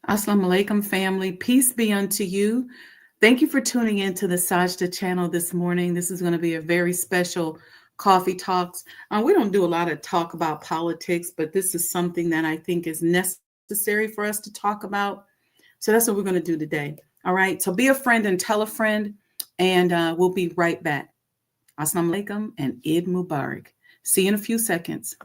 Assalamu alaikum, family. Peace be unto you. Thank you for tuning in to the Sajdah channel this morning. This is going to be a very special coffee talks. We don't do a lot of talk about politics, but this is something that I think is necessary for us to talk about. So that's what we're going to do today. All right. So be a friend and tell a friend, and we'll be right back. Assalamu alaikum and Eid Mubarak. See you in a few seconds.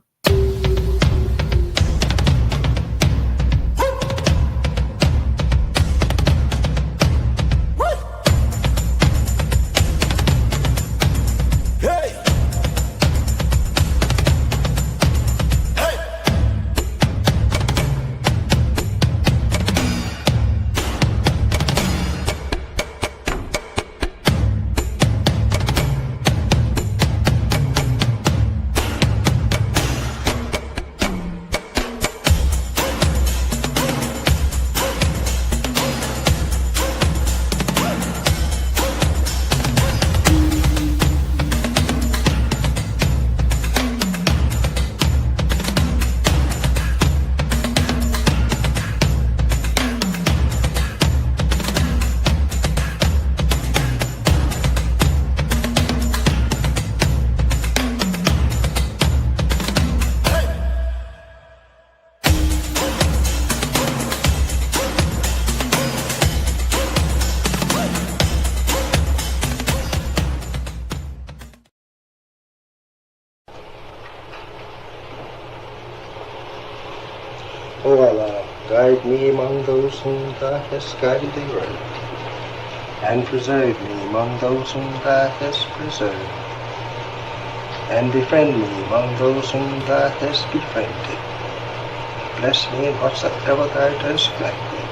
O Allah, guide me among those whom Thou hast guided aright, and preserve me among those whom Thou hast preserved, and befriend me among those whom Thou hast befriended. Bless me in whatsoever Thou dost grant me,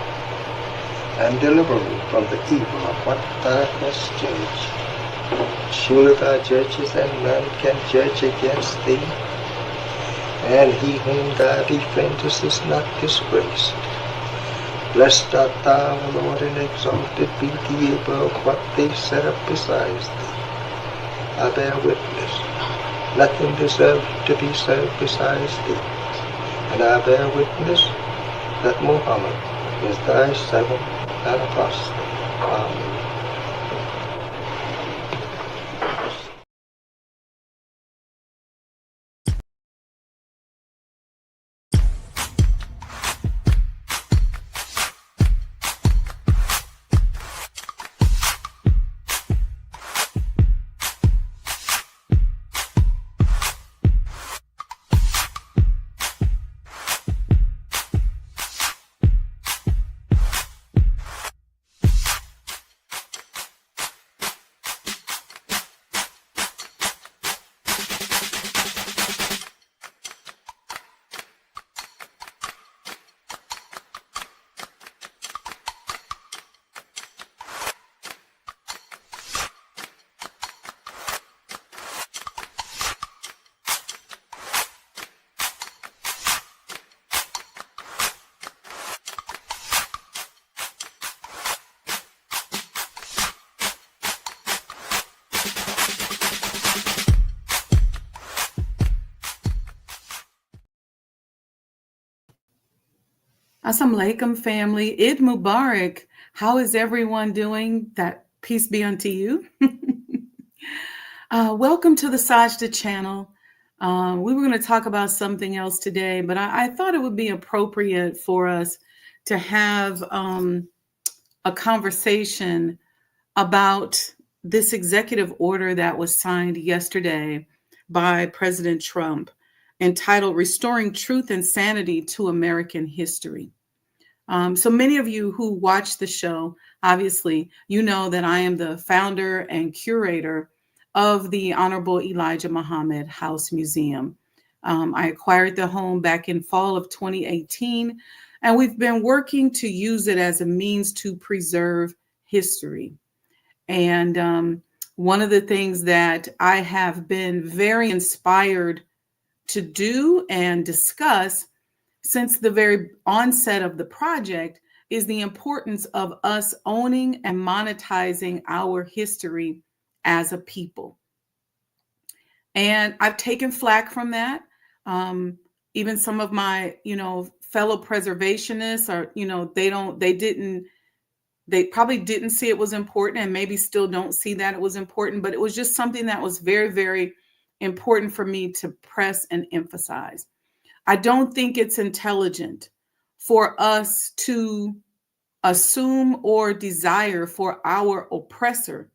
and deliver me from the evil of what Thou hast judged. Surely Thou judgest, and none can judge against Thee. And he whom Thou befriendest is not disgraced. Blessed art Thou, O Lord, and exalted be Thee above what they set up besides Thee. I bear witness, nothing deserves to be served besides Thee. And I bear witness that Muhammad is Thy servant and apostle. Amen. Assalamu alaikum, family. Eid Mubarak. How is everyone doing? That peace be unto you. Welcome to the Sajdah channel. We were going to talk about something else today, but I thought it would be appropriate for us to have a conversation about this executive order that was signed yesterday by President Trump, entitled Restoring Truth and Sanity to American History. So many of you who watch the show, obviously, you know that I am the founder and curator of the Honorable Elijah Muhammad House Museum. I acquired the home back in fall of 2018, and we've been working to use it as a means to preserve history. And one of the things that I have been very inspired to do and discuss since the very onset of the project is the importance of us owning and monetizing our history as a people. And I've taken flack from that. Even some of my, fellow preservationists are, they probably didn't see it was important, and maybe still don't see that it was important, but it was just something that was very, very important for me to press and emphasize. I don't think it's intelligent for us to assume or desire for our oppressor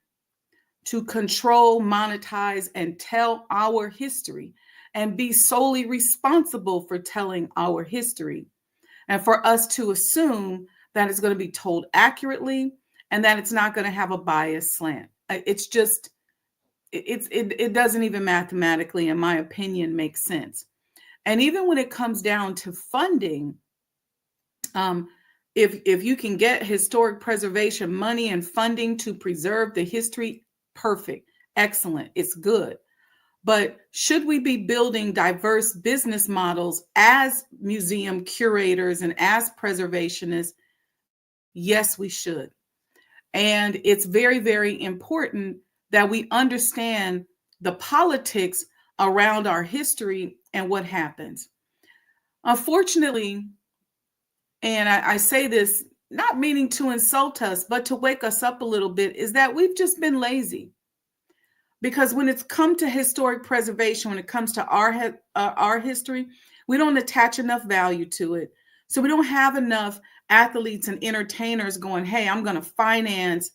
to control, monetize, and tell our history and be solely responsible for telling our history. And for us to assume that it's going to be told accurately and that it's not going to have a bias slant. It's just, it doesn't even mathematically, in my opinion, make sense. And even when it comes down to funding, if you can get historic preservation money and funding to preserve the history, perfect, excellent, it's good. But should we be building diverse business models as museum curators and as preservationists? Yes, we should. And it's very, very important that we understand the politics around our history and what happens. Unfortunately, and I say this not meaning to insult us, but to wake us up a little bit, is that we've just been lazy. Because when it's come to historic preservation, when it comes to our history, we don't attach enough value to it. So we don't have enough athletes and entertainers going, hey, I'm going to finance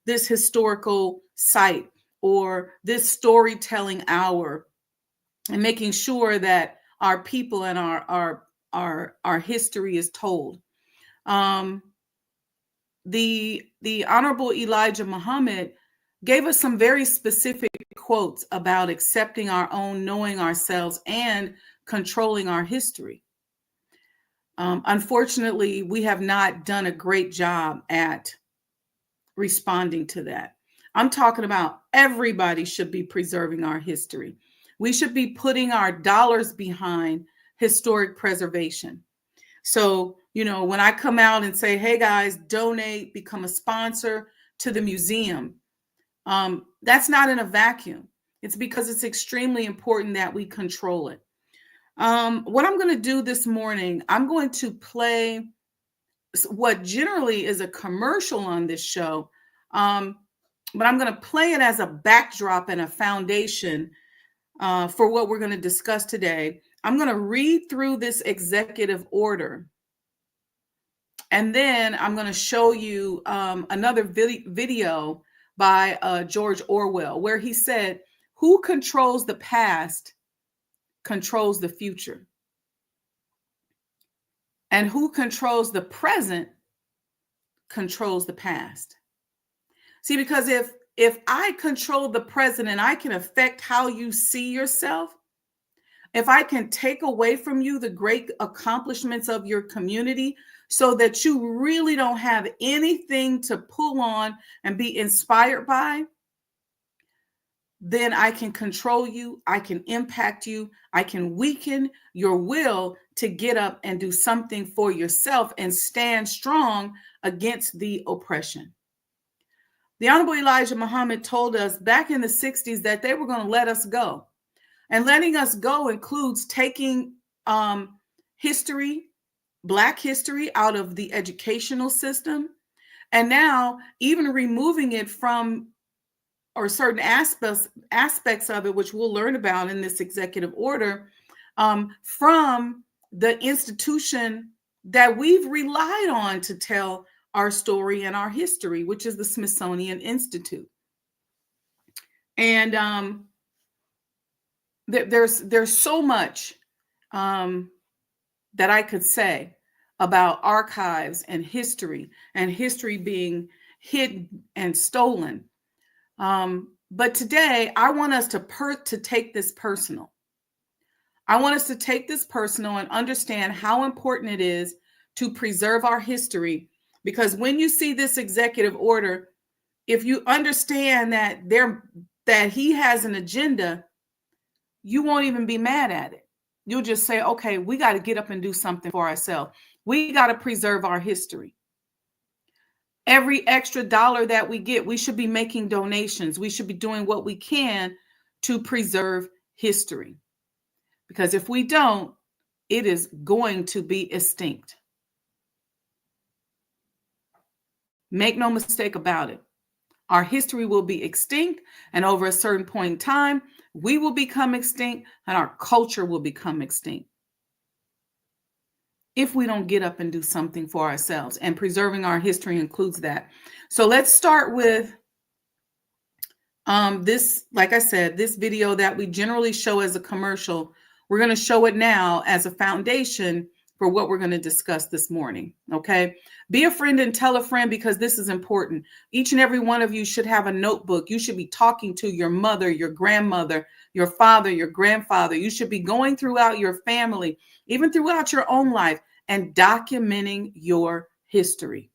this historical site or this storytelling hour, and making sure that our people and our history is told. The Honorable Elijah Muhammad gave us some very specific quotes about accepting our own, knowing ourselves, and controlling our history. Unfortunately, we have not done a great job at responding to that. I'm talking about everybody should be preserving our history. We should be putting our dollars behind historic preservation. So, when I come out and say, hey guys, donate, become a sponsor to the museum, that's not in a vacuum. It's because it's extremely important that we control it. What I'm going to do this morning, I'm going to play what generally is a commercial on this show, but I'm going to play it as a backdrop and a foundation for what we're going to discuss today. I'm going to read through this executive order, and then I'm going to show you another video by George Orwell, where he said, who controls the past controls the future. And who controls the present controls the past. See, because if I control the present and I can affect how you see yourself, if I can take away from you the great accomplishments of your community so that you really don't have anything to pull on and be inspired by, then I can control you, I can impact you, I can weaken your will to get up and do something for yourself and stand strong against the oppression. The Honorable Elijah Muhammad told us back in the 60s that they were going to let us go. And letting us go includes taking history, Black history, out of the educational system, and now even removing it from, or certain aspects of it, which we'll learn about in this executive order, from the institution that we've relied on to tell our story and our history, which is the Smithsonian Institute. And there's so much that I could say about archives and history being hidden and stolen. But today, I want us to take this personal. I want us to take this personal and understand how important it is to preserve our history. Because when you see this executive order, if you understand that he has an agenda, you won't even be mad at it. You'll just say, okay, we got to get up and do something for ourselves. We got to preserve our history. Every extra dollar that we get, we should be making donations. We should be doing what we can to preserve history. Because if we don't, it is going to be extinct. Make no mistake about it. Our history will be extinct, and over a certain point in time, we will become extinct, and our culture will become extinct. If we don't get up and do something for ourselves, and preserving our history includes that. So let's start with this, like I said, this video that we generally show as a commercial. We're going to show it now as a foundation for what we're going to discuss this morning. Okay. Be a friend and tell a friend, because this is important. Each and every one of you should have a notebook. You should be talking to your mother, your grandmother, your father, your grandfather. You should be going throughout your family, even throughout your own life, and documenting your history.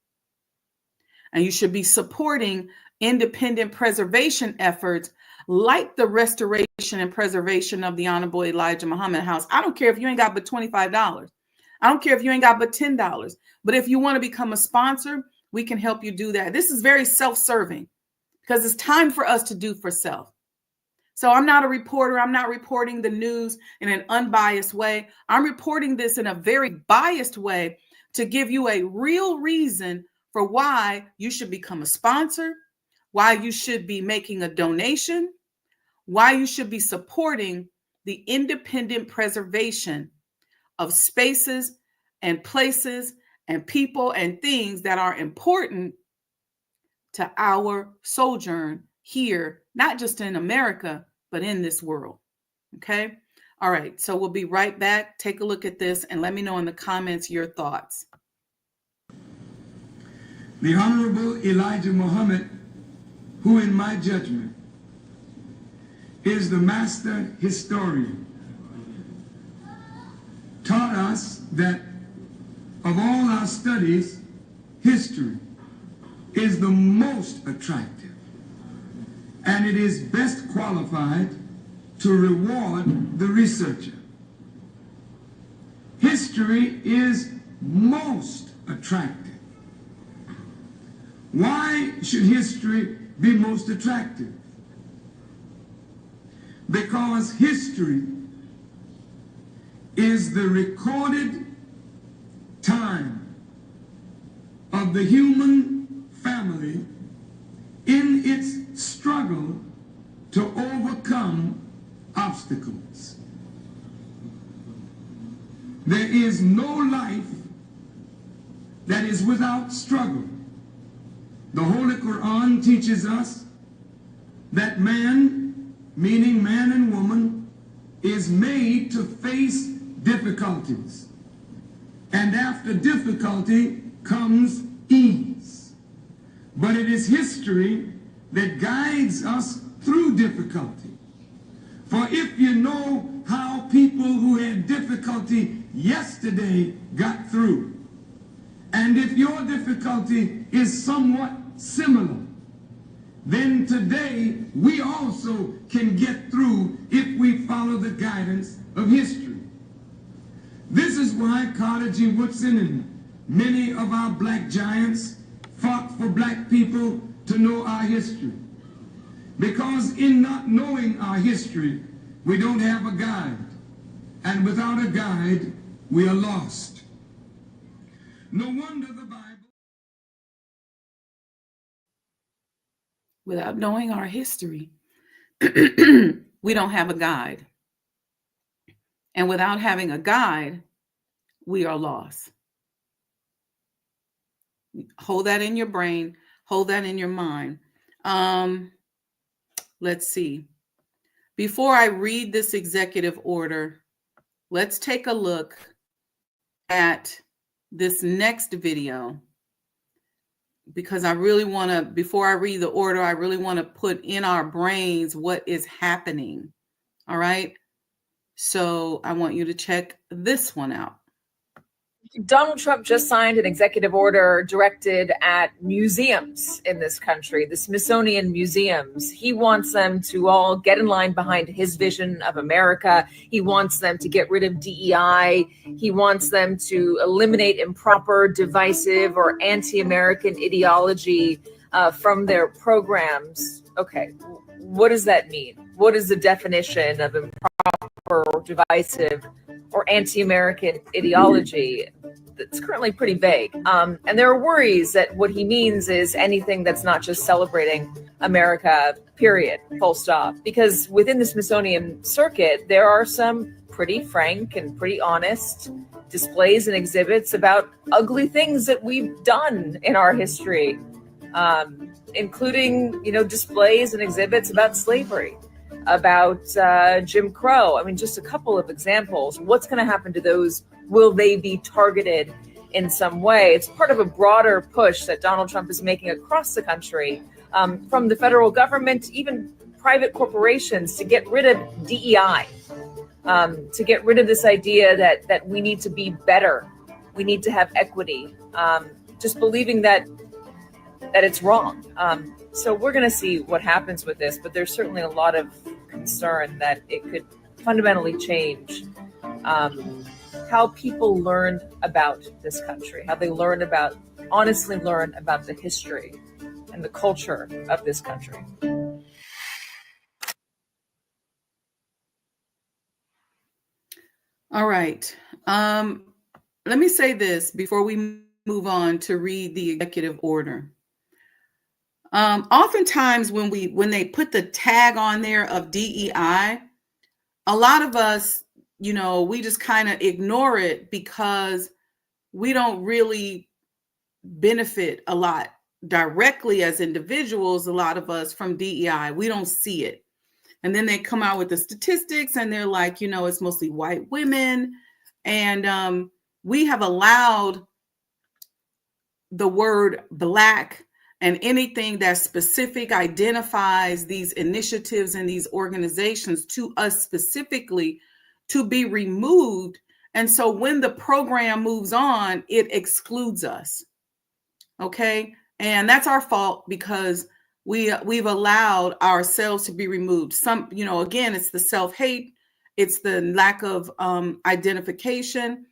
And you should be supporting independent preservation efforts like the restoration and preservation of the Honorable Elijah Muhammad House. I don't care if you ain't got but $25. I don't care if you ain't got but $10. But if you want to become a sponsor, we can help you do that. This is very self-serving, because it's time for us to do for self. So I'm not a reporter. I'm not reporting the news in an unbiased way. I'm reporting this in a very biased way to give you a real reason for why you should become a sponsor, why you should be making a donation, why you should be supporting the independent preservation of spaces and places and people and things that are important to our sojourn here, not just in America, but in this world. Okay. All right. So we'll be right back. Take a look at this and let me know in the comments your thoughts. The Honorable Elijah Muhammad, who in my judgment is the master historian, taught us that of all our studies, history is the most attractive, and it is best qualified to reward the researcher. History is most attractive. Why should history be most attractive? Because history is the recorded time of the human family in its struggle to overcome obstacles. There is no life that is without struggle. The Holy Quran teaches us that man, meaning man and woman, is made to face difficulties. And after difficulty comes ease. But it is history that guides us through difficulty. For if you know how people who had difficulty yesterday got through, and if your difficulty is somewhat similar, then today we also can get through if we follow the guidance of history. This is why Carter G. Woodson and many of our black giants fought for black people to know our history. Because in not knowing our history, we don't have a guide. And without a guide, we are lost. No wonder the Bible... Without knowing our history, we don't have a guide. And without having a guide, we are lost. Hold that in your brain. Hold that in your mind. Let's see. Before I read this executive order, let's take a look at this next video, because I really want to, before I read the order, I really want to put in our brains what is happening. All right. So I want you to check this one out. Donald Trump just signed an executive order directed at museums in this country, the Smithsonian museums. He wants them to all get in line behind his vision of America. He wants them to get rid of DEI. He wants them to eliminate improper, divisive, or anti-American ideology from their programs. Okay, what does that mean? What is the definition of improper, or divisive, or anti-American ideology that's currently pretty vague. And there are worries that what he means is anything that's not just celebrating America, period, full stop. Because within the Smithsonian circuit, there are some pretty frank and pretty honest displays and exhibits about ugly things that we've done in our history, including, displays and exhibits about slavery, about Jim Crow. I mean, just a couple of examples. What's going to happen to those? Will they be targeted in some way? It's part of a broader push that Donald Trump is making across the country, from the federal government, even private corporations, to get rid of DEI, to get rid of this idea that we need to be better, we need to have equity, just believing that it's wrong. So we're going to see what happens with this, but there's certainly a lot of concern that it could fundamentally change how people learn about this country, how they honestly learn about the history and the culture of this country. All right. Let me say this before we move on to read the executive order. Oftentimes when they put the tag on there of DEI, a lot of us, we just kind of ignore it because we don't really benefit a lot directly as individuals. A lot of us from DEI, we don't see it. And then they come out with the statistics and they're like, it's mostly white women. And we have allowed the word Black and anything that specific identifies these initiatives and these organizations to us specifically to be removed. And so when the program moves on, it excludes us. Okay. And that's our fault because we've allowed ourselves to be removed. Some, again, it's the self-hate, it's the lack of identification,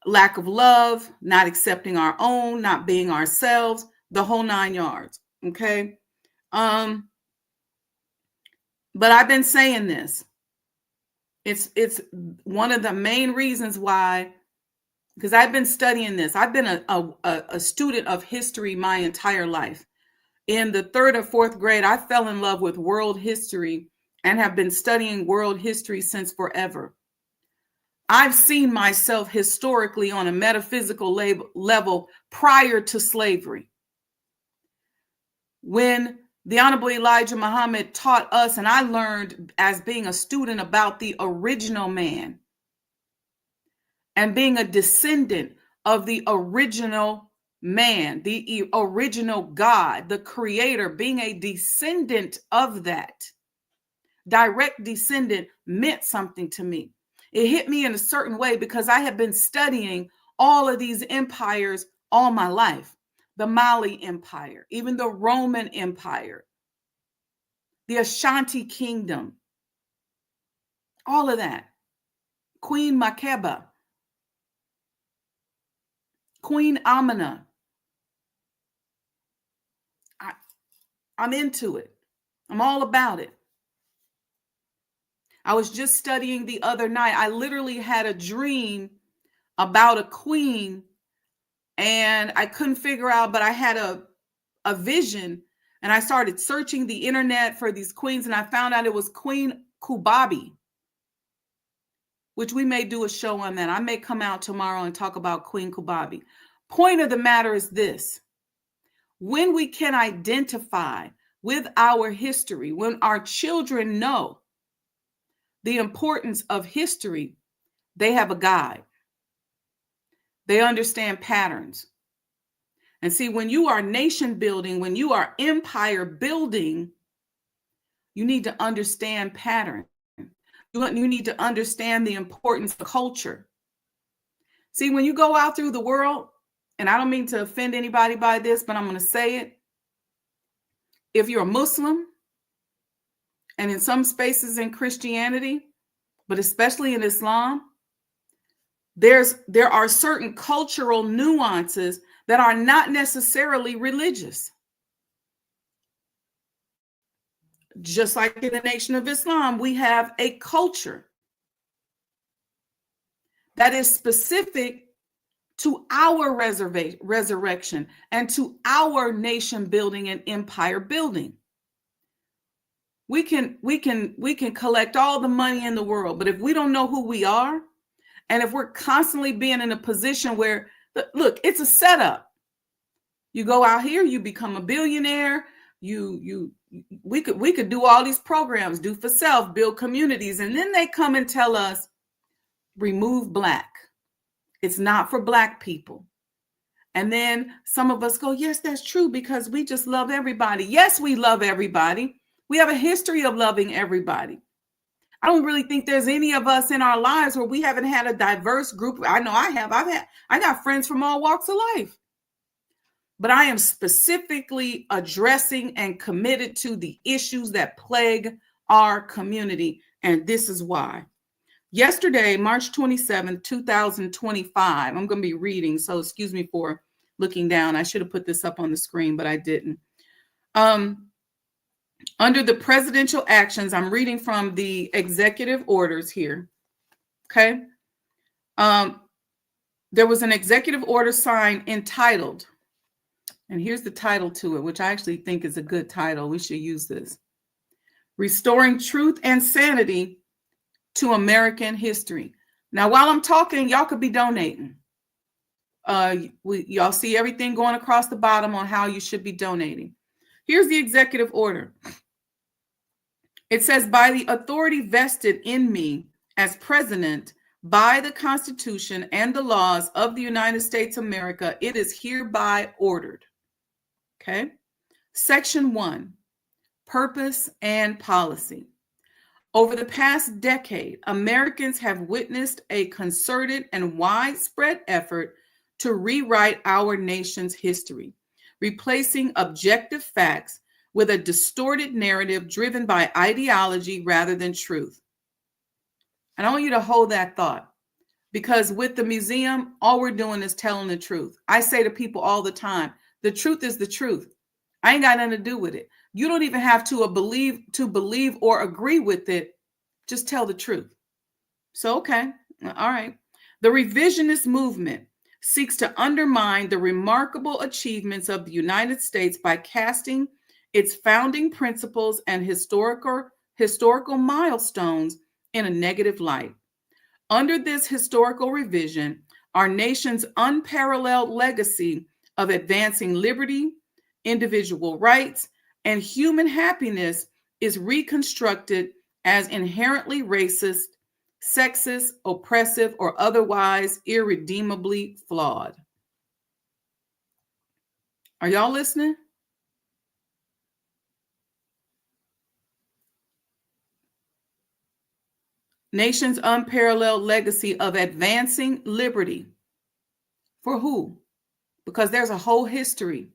lack of love, not accepting our own, not being ourselves, the whole 9 yards. Okay. But I've been saying this. It's one of the main reasons why, because I've been studying this. I've been a student of history my entire life. In the 3rd or 4th grade, I fell in love with world history and have been studying world history since forever. I've seen myself historically on a metaphysical level prior to slavery. When the Honorable Elijah Muhammad taught us, and I learned as being a student about the original man and being a descendant of the original man, the original God, the creator, being a descendant of that, direct descendant meant something to me. It hit me in a certain way because I have been studying all of these empires all my life. The Mali Empire, even the Roman Empire, the Ashanti Kingdom, all of that. Queen Makeba, Queen Amina. I'm into it. I'm all about it. I was just studying the other night. I literally had a dream about a queen and I couldn't figure out, but I had a vision and I started searching the internet for these queens and I found out it was Queen Kubabi, which we may do a show on that. I may come out tomorrow and talk about Queen Kubabi. Point of the matter is this. When we can identify with our history, when our children know the importance of history, they have a guide. They understand patterns. And see, when you are nation building, when you are empire building, you need to understand pattern. You need to understand the importance of culture. See, when you go out through the world, and I don't mean to offend anybody by this, but I'm going to say it. If you're a Muslim, and in some spaces in Christianity, but especially in Islam, there are certain cultural nuances that are not necessarily religious. Just like in the Nation of Islam, we have a culture. that is specific to our resurrection and to our nation building and empire building. We can collect all the money in the world, but if we don't know who we are, and if we're constantly being in a position where, look, it's a setup. You go out here, you become a billionaire. We could do all these programs, do for self, build communities, and then they come and tell us, remove Black. It's not for Black people. And then some of us go, yes, that's true, because we just love everybody. Yes, we love everybody. We have a history of loving everybody. I don't really think there's any of us in our lives where we haven't had a diverse group. I know I have. I got friends from all walks of life. But I am specifically addressing and committed to the issues that plague our community. And this is why. Yesterday, March 27, 2025, I'm going to be reading, so excuse me for looking down. I should have put this up on the screen, but I didn't. Under the presidential actions, I'm reading from the executive orders here. Okay. There was an executive order signed entitled, and here's the title to it, which I actually think is a good title. We should use this. Restoring Truth and Sanity to American History. Now, while I'm talking, y'all could be donating. Y'all see everything going across the bottom on how you should be donating. Here's the executive order. It says, by the authority vested in me as president by the Constitution and the laws of the United States of America, it is hereby ordered. Okay. Section 1, purpose and policy. Over the past decade, Americans have witnessed a concerted and widespread effort to rewrite our nation's history, replacing objective facts with a distorted narrative driven by ideology rather than truth. And I want you to hold that thought, because with the museum, all we're doing is telling the truth. I say to people all the time, the truth is the truth. I ain't got nothing to do with it. You don't even have to believe or agree with it. Just tell the truth. So, okay. All right. The revisionist movement seeks to undermine the remarkable achievements of the United States by casting its founding principles and historical milestones in a negative light. Under this historical revision, our nation's unparalleled legacy of advancing liberty, individual rights, and human happiness is reconstructed as inherently racist, sexist, oppressive, or otherwise irredeemably flawed. Are y'all listening? Nation's unparalleled legacy of advancing liberty. For who? Because there's a whole history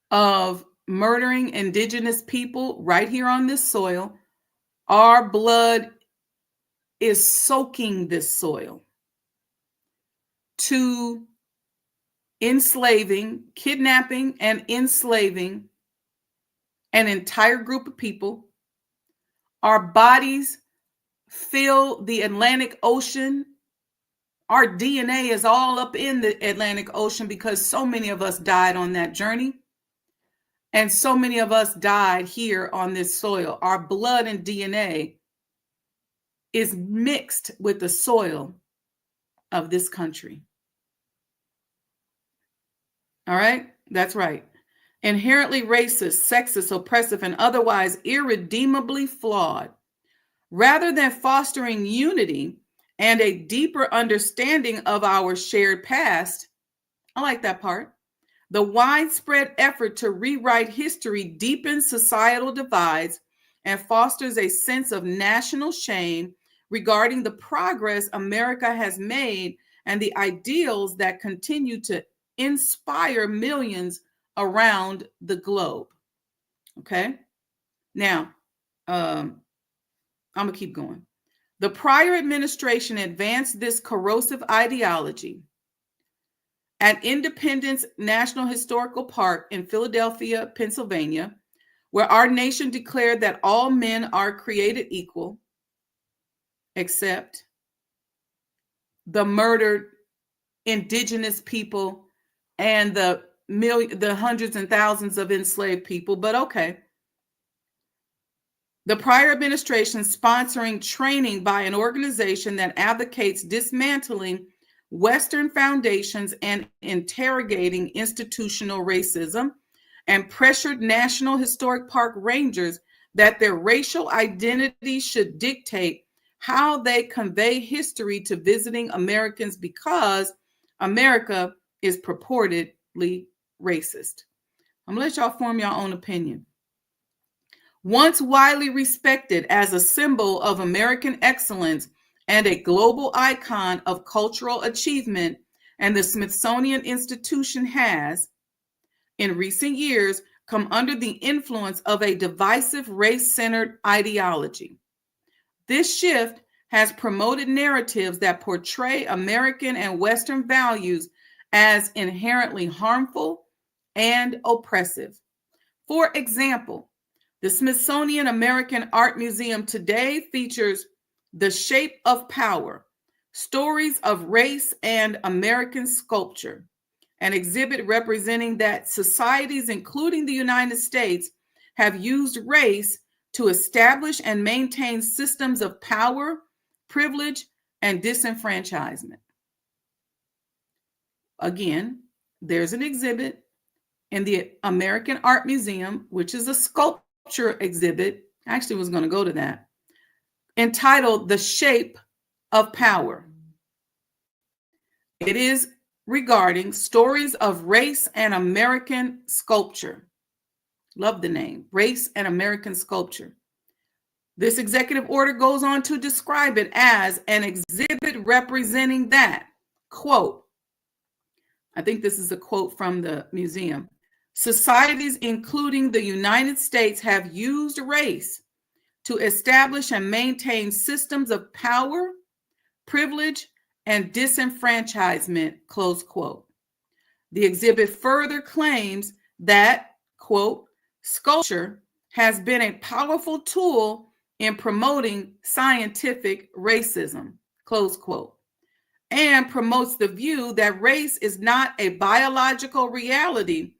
of murdering indigenous people right here on this soil. Our blood is soaking this soil, to enslaving, kidnapping, and enslaving an entire group of people. Our bodies fill the Atlantic Ocean. Our DNA is all up in the Atlantic Ocean because so many of us died on that journey. And so many of us died here on this soil. Our blood and DNA is mixed with the soil of this country. All right? That's right. Inherently racist, sexist, oppressive, and otherwise irredeemably flawed. Rather than fostering unity and a deeper understanding of our shared past, I like that part. The widespread effort to rewrite history deepens societal divides and fosters a sense of national shame regarding the progress America has made and the ideals that continue to inspire millions around the globe. Okay? Now, I'm going to keep going. The prior administration advanced this corrosive ideology. At Independence National Historical Park in Philadelphia, Pennsylvania, where our nation declared that all men are created equal, except the murdered indigenous people and the hundreds and thousands of enslaved people, but okay. The prior administration sponsoring training by an organization that advocates dismantling Western foundations and interrogating institutional racism, and pressured National Historic Park rangers that their racial identity should dictate how they convey history to visiting Americans because America is purportedly racist. I'm going to let y'all form your own opinion. Once widely respected as a symbol of American excellence and a global icon of cultural achievement, and the Smithsonian Institution has, in recent years, come under the influence of a divisive race-centered ideology. This shift has promoted narratives that portray American and Western values as inherently harmful and oppressive. For example, the Smithsonian American Art Museum today features The Shape of Power, Stories of Race and American Sculpture, an exhibit representing that societies, including the United States, have used race to establish and maintain systems of power, privilege, and disenfranchisement. Again, there's an exhibit in the American Art Museum, which is a sculpture exhibit. I actually was going to go to that, entitled The Shape of Power. It is regarding stories of race and American sculpture. Love the name, Race and American Sculpture. This executive order goes on to describe it as an exhibit representing that, quote, I think this is a quote from the museum, societies, including the United States, have used race to establish and maintain systems of power, privilege, and disenfranchisement, close quote. The exhibit further claims that, quote, sculpture has been a powerful tool in promoting scientific racism, close quote, and promotes the view that race is not a biological reality,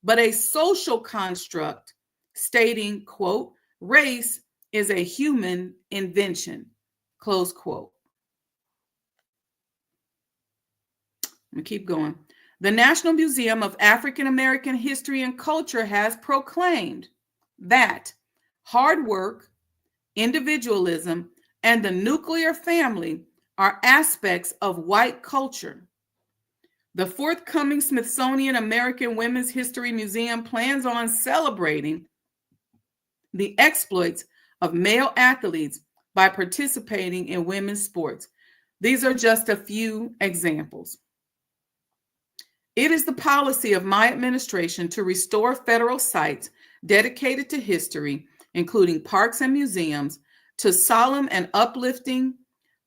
but a social construct, stating, quote, race is a human invention, close quote. Let me keep going. The National Museum of African American History and Culture has proclaimed that hard work, individualism, and the nuclear family are aspects of white culture. The forthcoming Smithsonian American Women's History Museum plans on celebrating the exploits of male athletes by participating in women's sports. These are just a few examples. It is the policy of my administration to restore federal sites dedicated to history, including parks and museums, to solemn and uplifting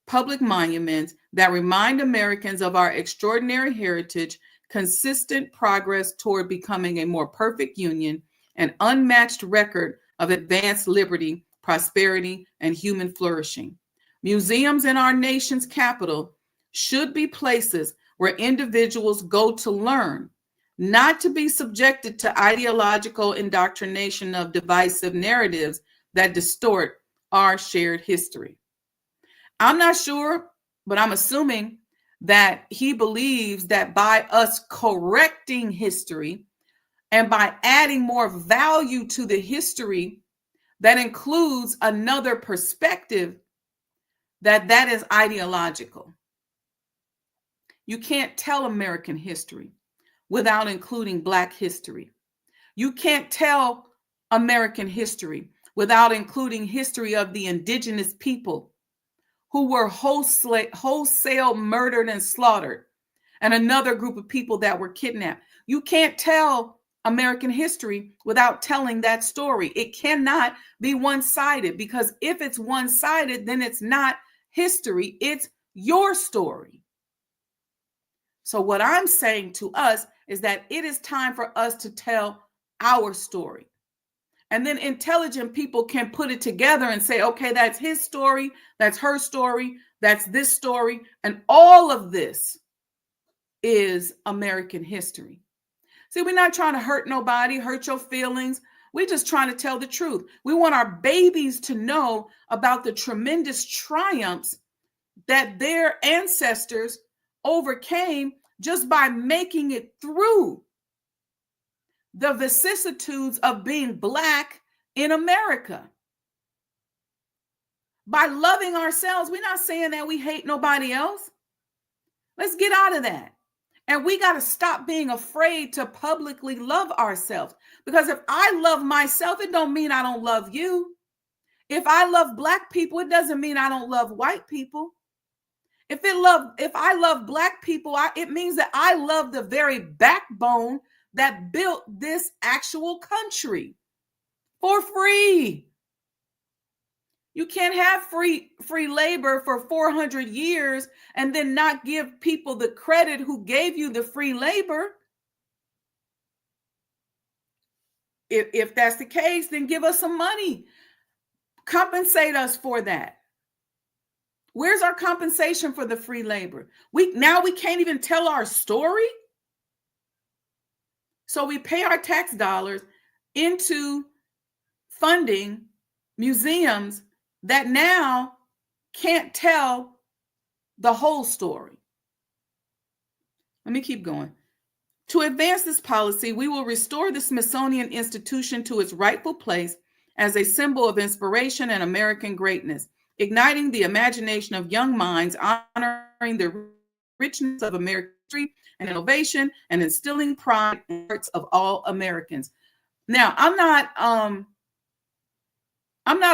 public monuments that remind Americans of our extraordinary heritage, consistent progress toward becoming a more perfect union, and unmatched record of advanced liberty, prosperity, and human flourishing. Museums in our nation's capital should be places where individuals go to learn, not to be subjected to ideological indoctrination of divisive narratives that distort our shared history. I'm not sure, but I'm assuming that he believes that by us correcting history and by adding more value to the history that includes another perspective, that is ideological. You can't tell American history without including Black history. You can't tell American history without including history of the indigenous people who were wholesale murdered and slaughtered, and another group of people that were kidnapped. You can't tell American history without telling that story. It cannot be one-sided, because if it's one-sided, then it's not history, it's your story. So what I'm saying to us is that it is time for us to tell our story. And then intelligent people can put it together and say, okay, that's his story, that's her story, That's this story. And all of this is American history. See, we're not trying to hurt nobody, hurt your feelings. We're just trying to tell the truth. We want our babies to know about the tremendous triumphs that their ancestors overcame just by making it through the vicissitudes of being Black in America. By loving ourselves, we're not saying that we hate nobody else. Let's get out of that. And we got to stop being afraid to publicly love ourselves. Because if I love myself, it don't mean I don't love you. If I love Black people, it doesn't mean I don't love white people. If I love Black people, it means that I love the very backbone that built this actual country for free. You can't have free labor for 400 years and then not give people the credit who gave you the free labor. If that's the case, then give us some money. Compensate us for that. Where's our compensation for the free labor? We can't even tell our story. So we pay our tax dollars into funding museums that now can't tell the whole story. Let me keep going. To advance this policy, we will restore the Smithsonian Institution to its rightful place as a symbol of inspiration and American greatness, igniting the imagination of young minds, honoring the richness of American history and innovation, and instilling pride in the hearts of all Americans. Now, I'm not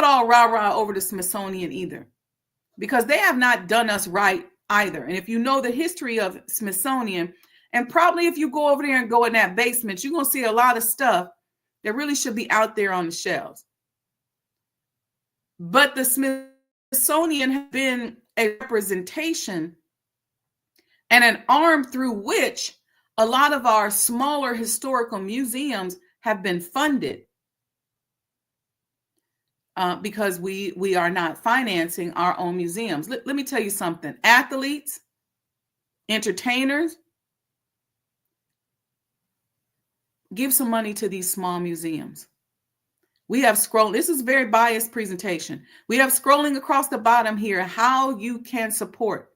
all rah-rah over the Smithsonian either, because they have not done us right either. And if you know the history of Smithsonian, and probably if you go over there and go in that basement, you're going to see a lot of stuff that really should be out there on the shelves. But the Smithsonian has been a representation and an arm through which a lot of our smaller historical museums have been funded. Because we are not financing our own museums. Let me tell you something. Athletes, entertainers, give some money to these small museums. We have scrolling. This is a very biased presentation. We have scrolling across the bottom here how you can support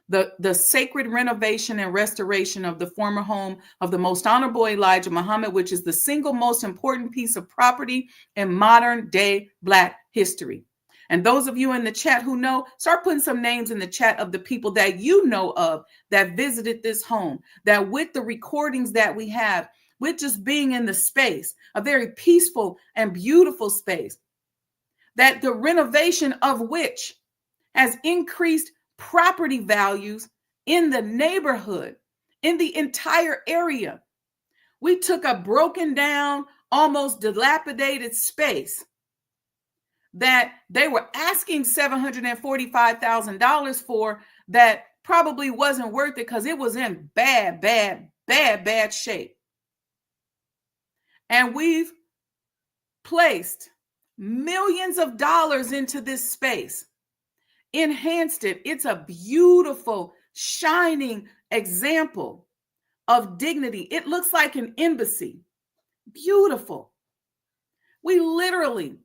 the sacred renovation and restoration of the former home of the Most Honorable Elijah Muhammad, which is the single most important piece of property in modern day Black history. And those of you in the chat who know, start putting some names in the chat of the people that you know of that visited this home, that with the recordings that we have, with just being in the space, a very peaceful and beautiful space, that the renovation of which has increased property values in the neighborhood, in the entire area. We took a broken down, almost dilapidated space that they were asking $745,000 for, that probably wasn't worth it because it was in bad shape. And we've placed millions of dollars into this space, enhanced it. It's a beautiful, shining example of dignity. It looks like an embassy. Beautiful. We literally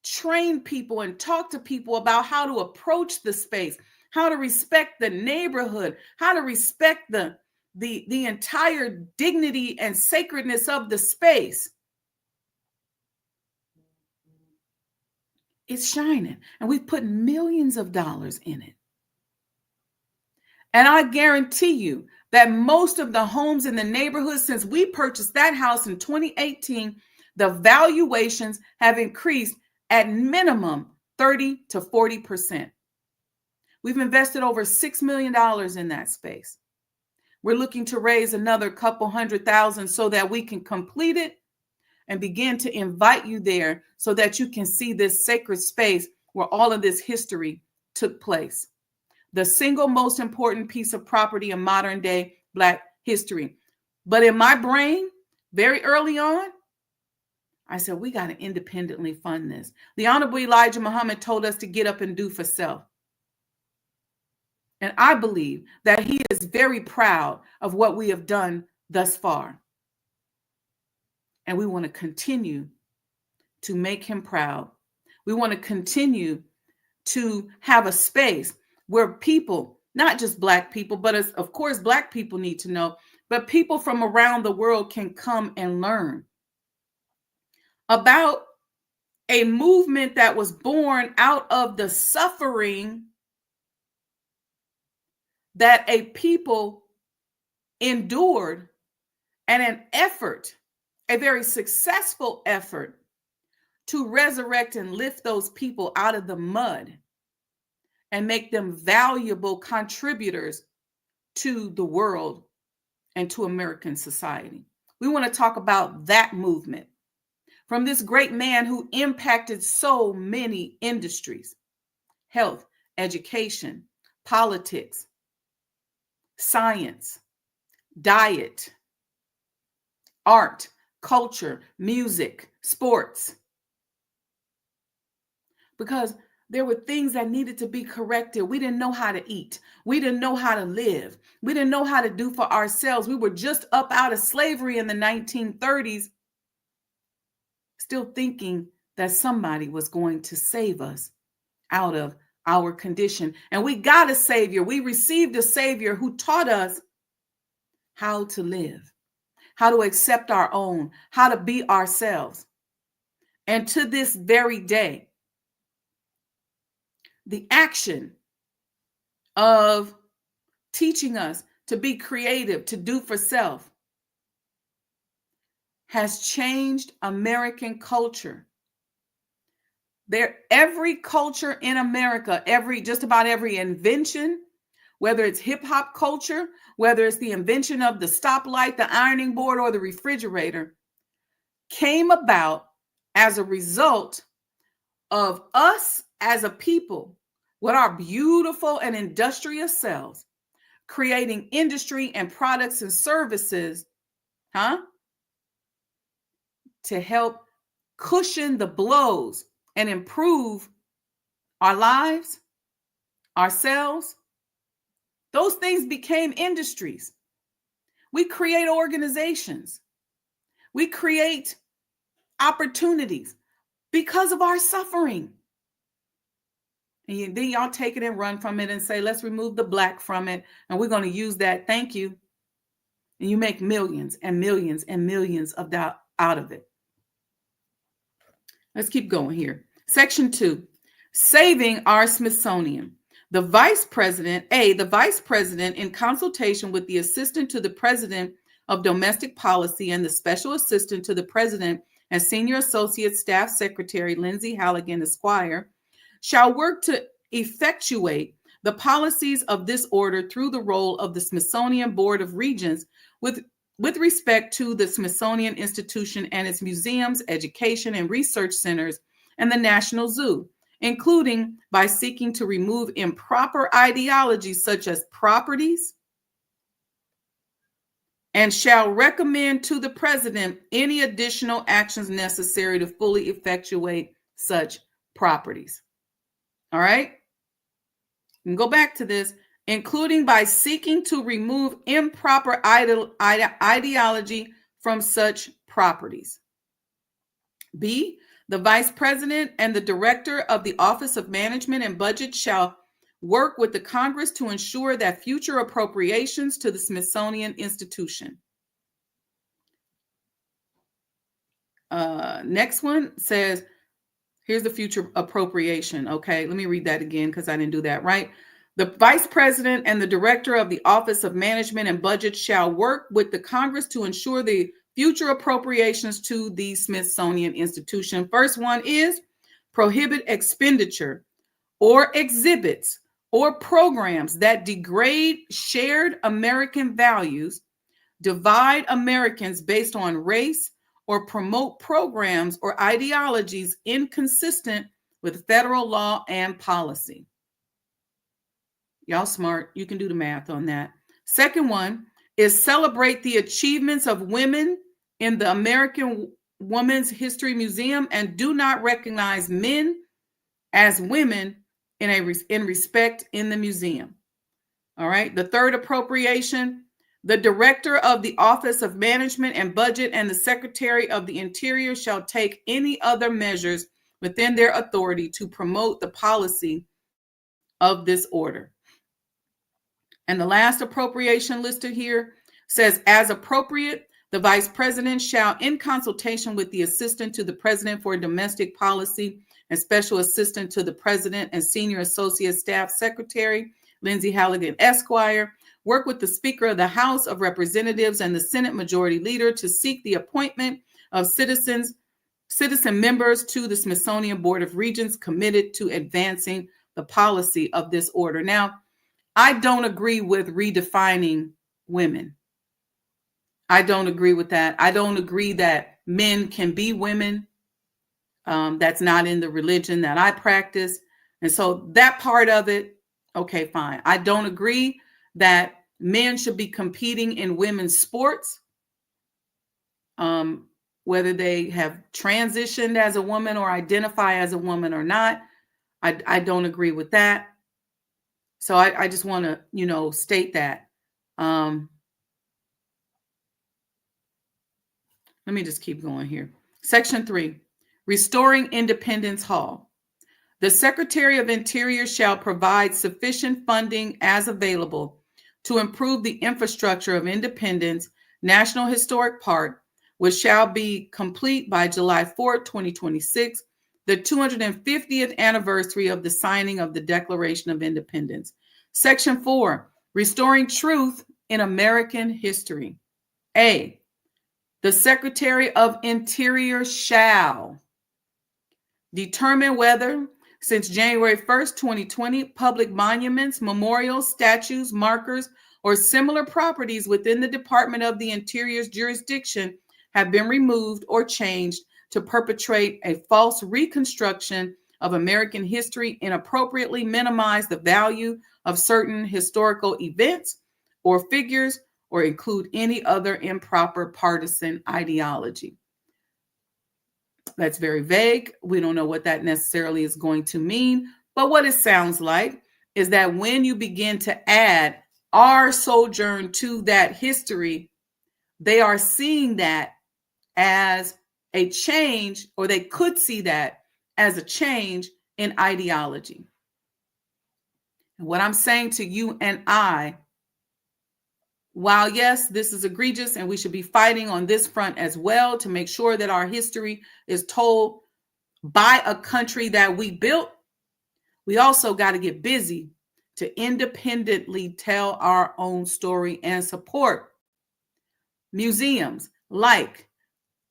train people and talk to people about how to approach the space, how to respect the neighborhood, how to respect the entire dignity and sacredness of the space. It's shining, and we've put millions of dollars in it. And I guarantee you that most of the homes in the neighborhood, since we purchased that house in 2018, the valuations have increased at minimum 30 to 40%. We've invested over $6 million in that space. We're looking to raise another couple $100,000 so that we can complete it and begin to invite you there so that you can see this sacred space where all of this history took place. The single most important piece of property in modern day Black history. But in my brain, very early on, I said, we got to independently fund this. The Honorable Elijah Muhammad told us to get up and do for self. And I believe that he is very proud of what we have done thus far. And we want to continue to make him proud. We want to continue to have a space where people, not just Black people, but of course, Black people need to know, but people from around the world can come and learn about a movement that was born out of the suffering that a people endured, and an effort, a very successful effort, to resurrect and lift those people out of the mud and make them valuable contributors to the world and to American society. We want to talk about that movement from this great man who impacted so many industries: health, education, politics, science, diet, art, culture, music, sports. Because there were things that needed to be corrected. We didn't know how to eat. We didn't know how to live. We didn't know how to do for ourselves. We were just up out of slavery in the 1930s, still thinking that somebody was going to save us out of our condition. And we got a savior. We received a savior who taught us how to live, how to accept our own, how to be ourselves. And to this very day, the action of teaching us to be creative, to do for self, has changed American culture. Every culture in America, just about every invention, whether it's hip hop culture, whether it's the invention of the stoplight, the ironing board, or the refrigerator, came about as a result of us as a people, with our beautiful and industrious selves, creating industry and products and services, to help cushion the blows and improve our lives, ourselves. Those things became industries. We create organizations. We create opportunities because of our suffering. And then y'all take it and run from it and say, let's remove the Black from it, and we're going to use that. Thank you. And you make millions and millions and millions of that out of it. Let's keep going here. Section 2, saving our Smithsonian. The vice president, in consultation with the assistant to the president of domestic policy and the special assistant to the president and senior associate staff secretary, Lindsay Halligan, Esquire, shall work to effectuate the policies of this order through the role of the Smithsonian Board of Regents with respect to the Smithsonian Institution and its museums, education and research centers, and the National Zoo, including by seeking to remove improper ideologies such as properties, and shall recommend to the president any additional actions necessary to fully effectuate such properties. All right? You can go back to this, including by seeking to remove improper ideology from such properties. B, the vice president and the director of the Office of Management and Budget shall work with the Congress to ensure that future appropriations to the Smithsonian Institution. Next one says, here's the future appropriation. Okay, let me read that again because I didn't do that right. The vice president and the director of the Office of Management and Budget shall work with the Congress to ensure the future appropriations to the Smithsonian Institution. First one is prohibit expenditure or exhibits or programs that degrade shared American values, divide Americans based on race, or promote programs or ideologies inconsistent with federal law and policy. Y'all smart. You can do the math on that. Second one is celebrate the achievements of women in the American Women's History Museum and do not recognize men as women in respect in the museum. All right. The third appropriation, the director of the Office of Management and Budget and the Secretary of the Interior shall take any other measures within their authority to promote the policy of this order. And the last appropriation listed here says, as appropriate, the Vice President shall, in consultation with the Assistant to the President for Domestic Policy and Special Assistant to the President and Senior Associate Staff Secretary, Lindsay Halligan, Esquire, work with the Speaker of the House of Representatives and the Senate Majority Leader to seek the appointment of citizen members to the Smithsonian Board of Regents committed to advancing the policy of this order. Now, I don't agree with redefining women. I don't agree with that. I don't agree that men can be women. That's not in the religion that I practice. And so that part of it, okay, fine. I don't agree that men should be competing in women's sports, whether they have transitioned as a woman or identify as a woman or not. I don't agree with that. So I just want to, state that. Let me just keep going here. Section 3, restoring Independence Hall. The Secretary of Interior shall provide sufficient funding as available to improve the infrastructure of Independence National Historic Park, which shall be complete by July 4, 2026, the 250th anniversary of the signing of the Declaration of Independence. Section 4, restoring truth in American history. A, the Secretary of Interior shall determine whether, since January 1st, 2020, public monuments, memorials, statues, markers, or similar properties within the Department of the Interior's jurisdiction have been removed or changed to perpetrate a false reconstruction of American history, inappropriately minimize the value of certain historical events or figures, or include any other improper partisan ideology. That's very vague. We don't know what that necessarily is going to mean. But what it sounds like is that when you begin to add our sojourn to that history, they are seeing that as a change, or they could see that as a change in ideology. And what I'm saying to you and I, while yes, this is egregious and we should be fighting on this front as well to make sure that our history is told by a country that we built, we also got to get busy to independently tell our own story and support museums like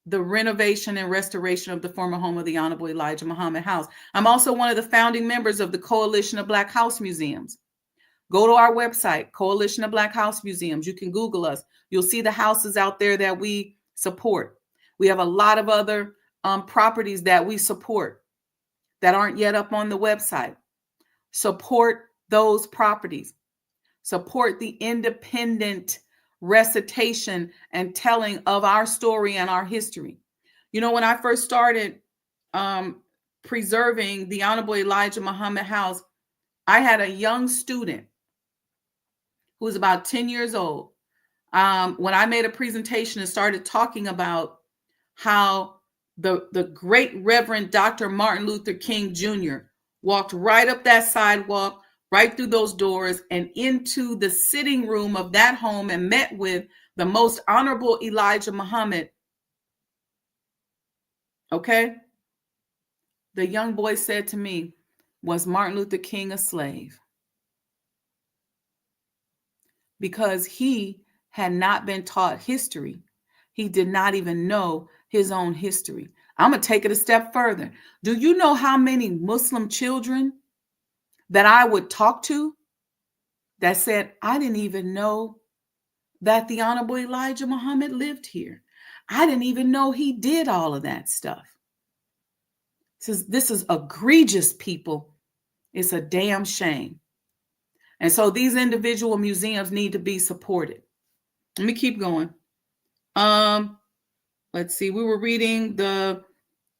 the renovation and restoration of the former home of the Honorable Elijah Muhammad House. I'm also one of the founding members of the Coalition of Black House Museums. Go to our website, Coalition of Black House Museums. You can Google us. You'll see the houses out there that we support. We have a lot of other properties that we support that aren't yet up on the website. Support those properties. Support the independent recitation and telling of our story and our history. When I first started preserving the Honorable Elijah Muhammad House, I had a young student who was about 10 years old. When I made a presentation and started talking about how the great Reverend Dr. Martin Luther King Jr. walked right up that sidewalk, right through those doors and into the sitting room of that home and met with the most honorable Elijah Muhammad. Okay? The young boy said to me, was Martin Luther King a slave? Because he had not been taught history. He did not even know his own history. I'm going to take it a step further. Do you know how many Muslim children that I would talk to that said, I didn't even know that the Honorable Elijah Muhammad lived here. I didn't even know he did all of that stuff. This is egregious, people. It's a damn shame. And so these individual museums need to be supported. Let me keep going. Let's see. We were reading the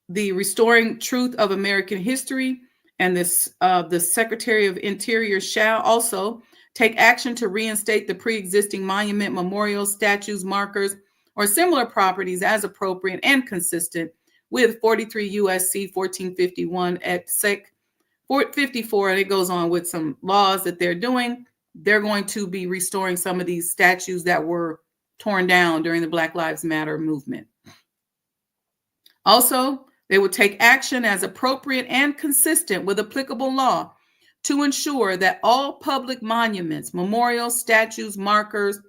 Restoring Truth of American History, and the Secretary of Interior shall also take action to reinstate the pre-existing monument, memorials, statues, markers, or similar properties as appropriate and consistent with 43 USC 1451 at Sec 54. And it goes on with some laws that they're doing. They're going to be restoring some of these statues that were torn down during the Black Lives Matter movement. Also, they will take action as appropriate and consistent with applicable law to ensure that all public monuments, memorials, statues, markers,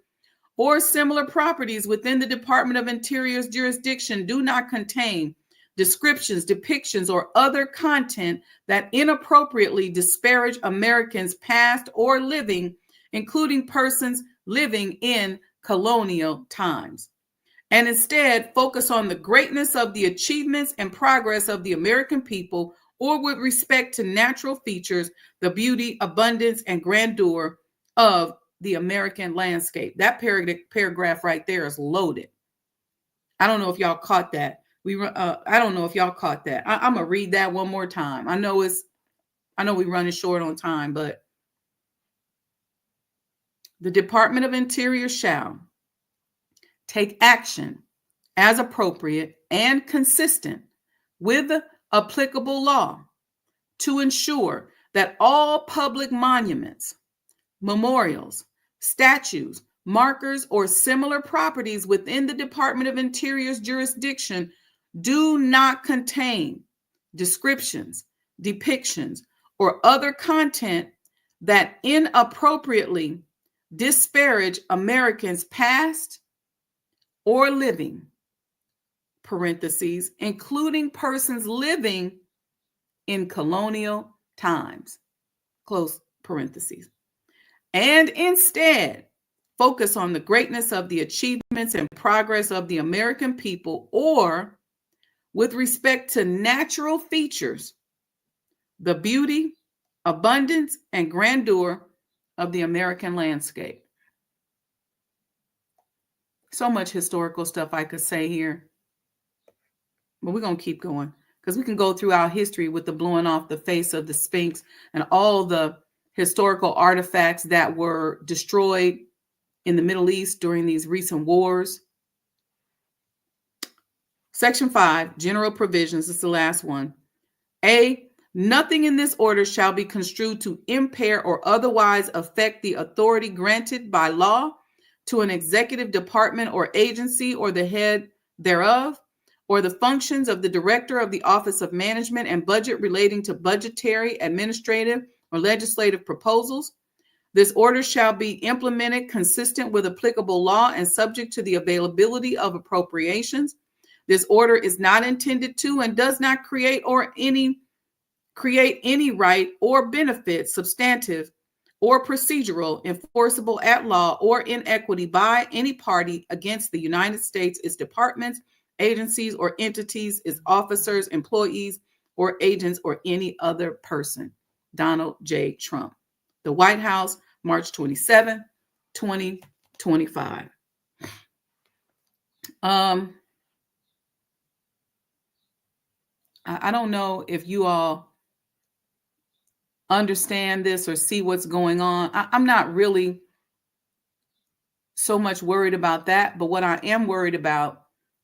or similar properties within the Department of Interior's jurisdiction do not contain descriptions, depictions, or other content that inappropriately disparage Americans past or living, including persons living in colonial times, and instead focus on the greatness of the achievements and progress of the American people, or with respect to natural features, the beauty, abundance, and grandeur of the American landscape. That paragraph right there is loaded. I don't know if y'all caught that. I don't know if y'all caught that. I'm gonna read that one more time. I know we're running short on time, but the Department of Interior shall take action as appropriate and consistent with applicable law to ensure that all public monuments, memorials, statues, markers, or similar properties within the Department of Interior's jurisdiction do not contain descriptions, depictions, or other content that inappropriately disparage Americans past or living, parentheses, including persons living in colonial times, close parentheses, and instead focus on the greatness of the achievements and progress of the American people, or with respect to natural features, the beauty, abundance, and grandeur of the American landscape. So much historical stuff I could say here, but we're going to keep going because we can go throughout history with the blowing off the face of the Sphinx and all the historical artifacts that were destroyed in the Middle East during these recent wars. Section 5, general provisions. This is the last one. A, nothing in this order shall be construed to impair or otherwise affect the authority granted by law to an executive department or agency or the head thereof, or the functions of the director of the Office of Management and Budget relating to budgetary, administrative, or legislative proposals. This order shall be implemented consistent with applicable law and subject to the availability of appropriations. This order is not intended to and does not create any right or benefit, substantive or procedural, enforceable at law or in equity by any party against the United States, its departments, agencies, or entities, its officers, employees, or agents, or any other person. Donald J. Trump. The White House, March 27, 2025. I don't know if you all understand this or see what's going on. I'm not really so much worried about that, but what I am worried about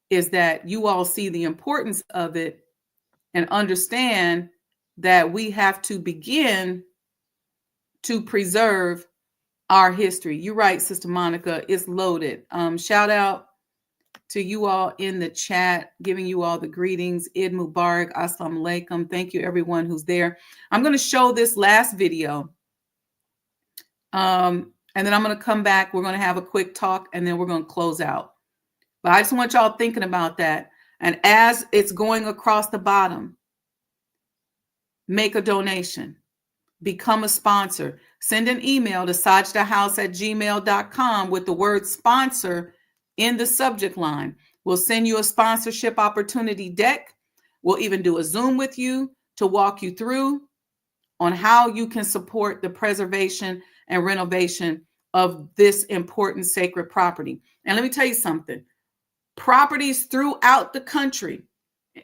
is that you all see the importance of it and understand that we have to begin to preserve our history. You're right, Sister Monica, it's loaded. Shout out to you all in the chat, giving you all the greetings. Eid Mubarak, Assalamu alaikum. Thank you, everyone who's there. I'm going to show this last video. And then I'm going to come back. We're going to have a quick talk, and then we're going to close out. But I just want y'all thinking about that. And as it's going across the bottom, make a donation. Become a sponsor. Send an email to sajdahhouse@gmail.com with the word sponsor in the subject line. We'll send you a sponsorship opportunity deck. We'll even do a Zoom with you to walk you through on how you can support the preservation and renovation of this important sacred property. And let me tell you something. Properties throughout the country,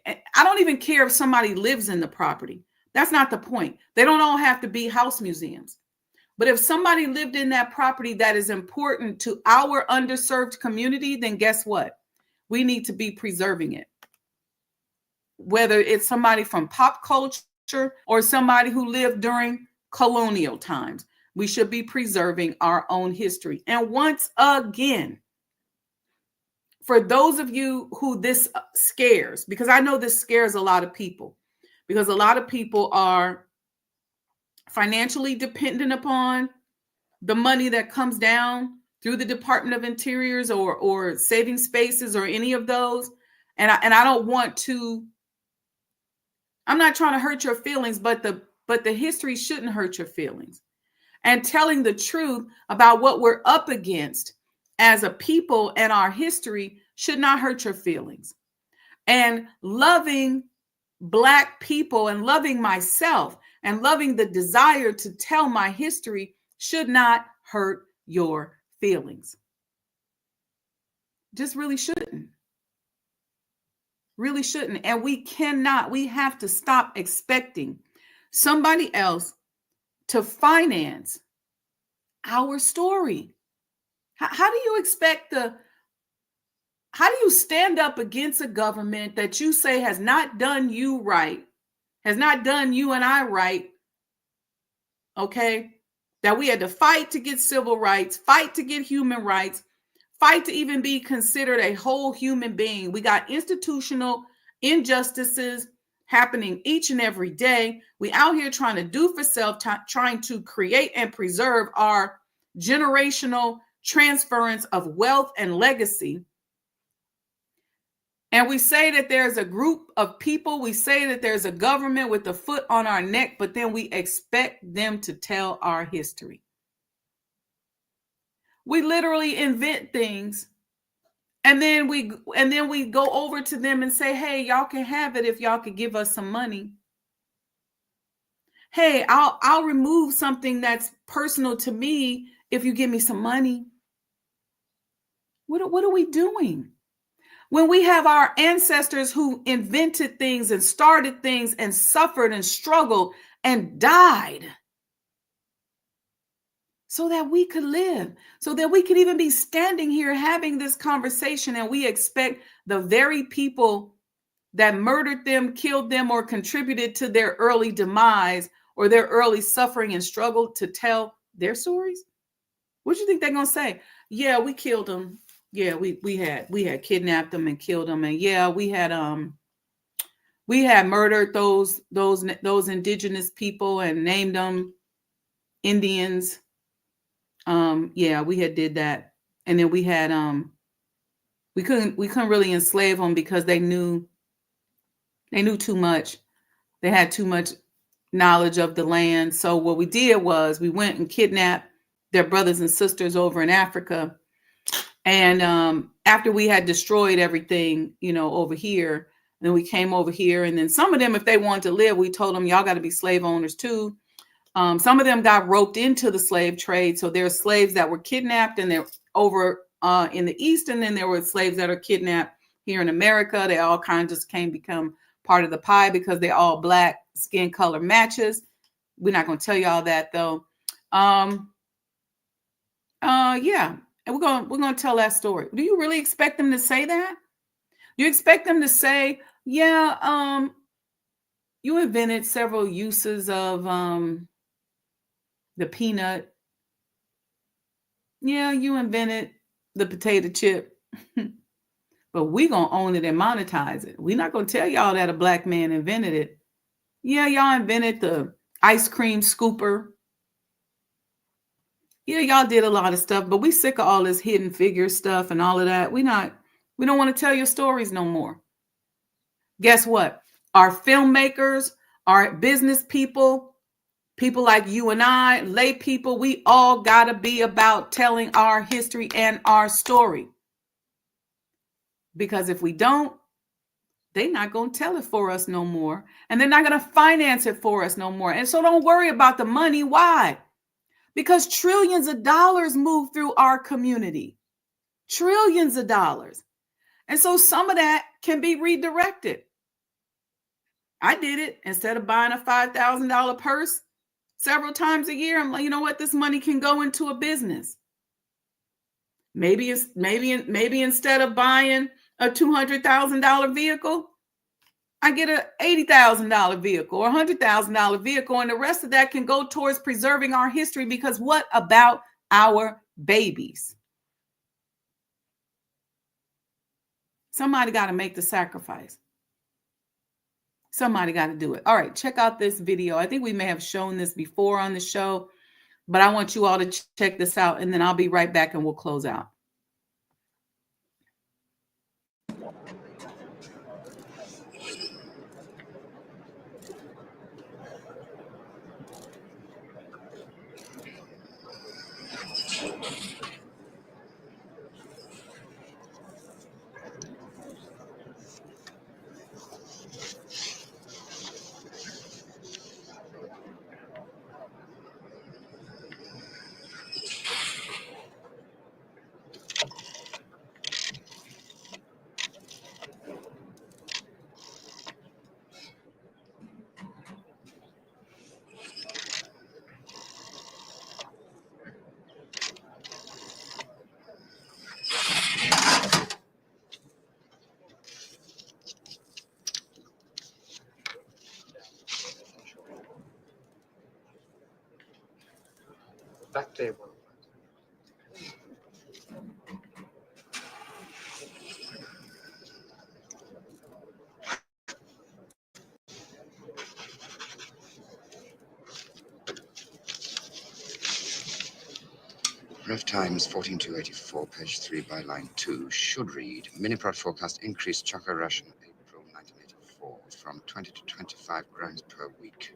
I don't even care if somebody lives in the property. That's not the point. They don't all have to be house museums. But if somebody lived in that property that is important to our underserved community, then guess what? We need to be preserving it. Whether it's somebody from pop culture or somebody who lived during colonial times, we should be preserving our own history. And once again, for those of you who this scares, because I know this scares a lot of people, because a lot of people are financially dependent upon the money that comes down through the Department of Interiors or Saving Spaces or any of those. And I don't want to, I'm not trying to hurt your feelings, but the history shouldn't hurt your feelings. And telling the truth about what we're up against as a people and our history should not hurt your feelings. And loving Black people and loving myself and loving the desire to tell my history should not hurt your feelings. Just really shouldn't. Really shouldn't. And we have to stop expecting somebody else to finance our story. How do you how do you stand up against a government that you say has not done you right, has not done you and I right, okay? That we had to fight to get civil rights, fight to get human rights, fight to even be considered a whole human being. We got institutional injustices happening each and every day. We out here trying to do for self, trying to create and preserve our generational transference of wealth and legacy. And we say that there's a group of people, we say that there's a government with a foot on our neck, but then we expect them to tell our history. We literally invent things and then we go over to them and say, hey, y'all can have it if y'all could give us some money. Hey, I'll remove something that's personal to me if you give me some money. What are we doing? When we have our ancestors who invented things and started things and suffered and struggled and died so that we could live, so that we could even be standing here having this conversation, and we expect the very people that murdered them, killed them, or contributed to their early demise or their early suffering and struggle to tell their stories? What do you think they're going to say? Yeah, we killed them. Yeah, we had kidnapped them and killed them, and yeah, we had murdered those indigenous people and named them Indians. Yeah, we had did that, and then we had we couldn't really enslave them because they knew too much. They had too much knowledge of the land. So what we did was we went and kidnapped their brothers and sisters over in Africa. And after we had destroyed everything, over here, then we came over here. And then some of them, if they wanted to live, we told them, y'all got to be slave owners too. Some of them got roped into the slave trade. So there are slaves that were kidnapped and they're over in the East. And then there were slaves that are kidnapped here in America. They all kind of just become part of the pie because they're all Black, skin color matches. We're not going to tell you all that though. Yeah. And we're going to tell that story. Do you really expect them to say that? You expect them to say, yeah, you invented several uses of the peanut. Yeah, you invented the potato chip. But we're going to own it and monetize it. We're not going to tell y'all that a Black man invented it. Yeah, y'all invented the ice cream scooper. Yeah, y'all did a lot of stuff, but we sick of all this hidden figure stuff and all of that. We don't want to tell your stories no more. Guess what? Our filmmakers, our business people like you and I, lay people, we all got to be about telling our history and our story. Because if we don't, they're not going to tell it for us no more. And they're not going to finance it for us no more. And so don't worry about the money. Why? Because trillions of dollars move through our community. Trillions of dollars. And so some of that can be redirected. I did it. Instead of buying a $5,000 purse, several times a year. I'm like, you know what? This money can go into a business. Maybe instead of buying a $200,000 vehicle, I get a $80,000 vehicle or $100,000 vehicle, and the rest of that can go towards preserving our history. Because what about our babies? Somebody got to make the sacrifice. Somebody got to do it. All right, check out this video. I think we may have shown this before on the show, but I want you all to check this out, and then I'll be right back and we'll close out. Back table. Rev Times 14284, page 3 by line 2 should read: Mini-prod forecast increased choco ration April 1984 from 20 to 25 grams per week.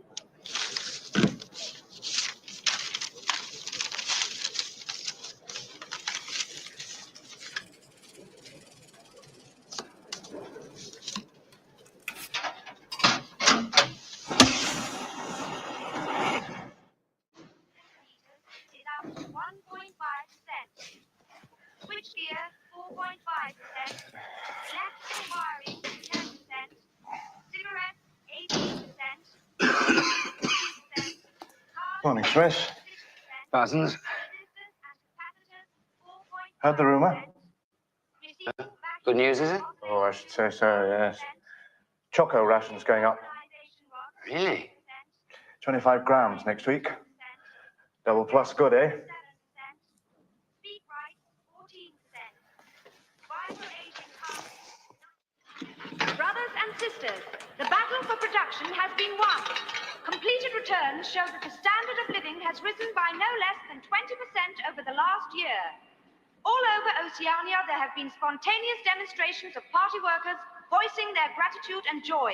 Switchgear 4.5%, electrical wiring 10%, cigarettes 18%, Morning, Chris. Parsons? Heard the rumour? Good news, is it? Oh, I should say so, yes. Choco rations going up. Really? 25 grams next week. Double plus good, eh? Brothers and sisters, the battle for production has been won. Completed returns show that the standard of living has risen by no less than 20% over the last year. All over Oceania, there have been spontaneous demonstrations of party workers voicing their gratitude and joy.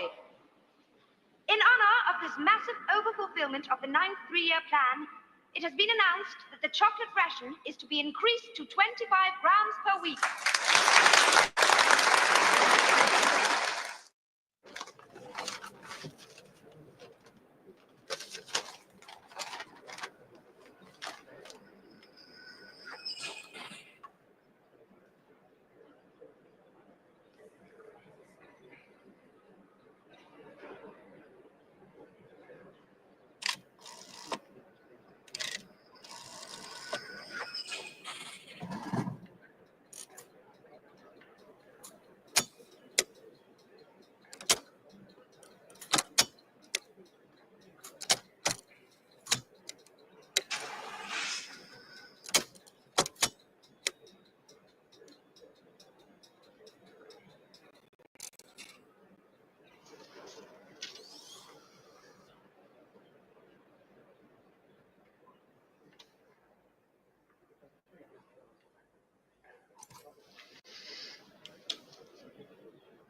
In honor of this massive overfulfillment of the 9th three-year plan, it has been announced that the chocolate ration is to be increased to 25 grams per week.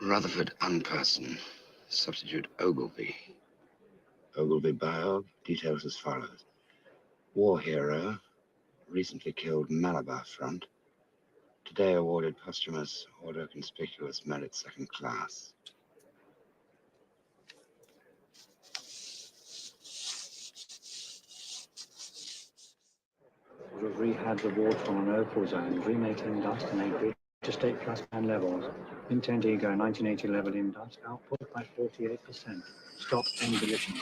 Rutherford unperson. Substitute Ogilvy. Ogilvy bio, details as follows. War hero, recently killed Malabar front. Today awarded posthumous Order Conspicuous Merit Second Class. Of rehab reward from unearthable zones, remaking dust and 8 interstate plus band levels. Intent Ego 1980 level in dust, output by 48%. Stop any deletion.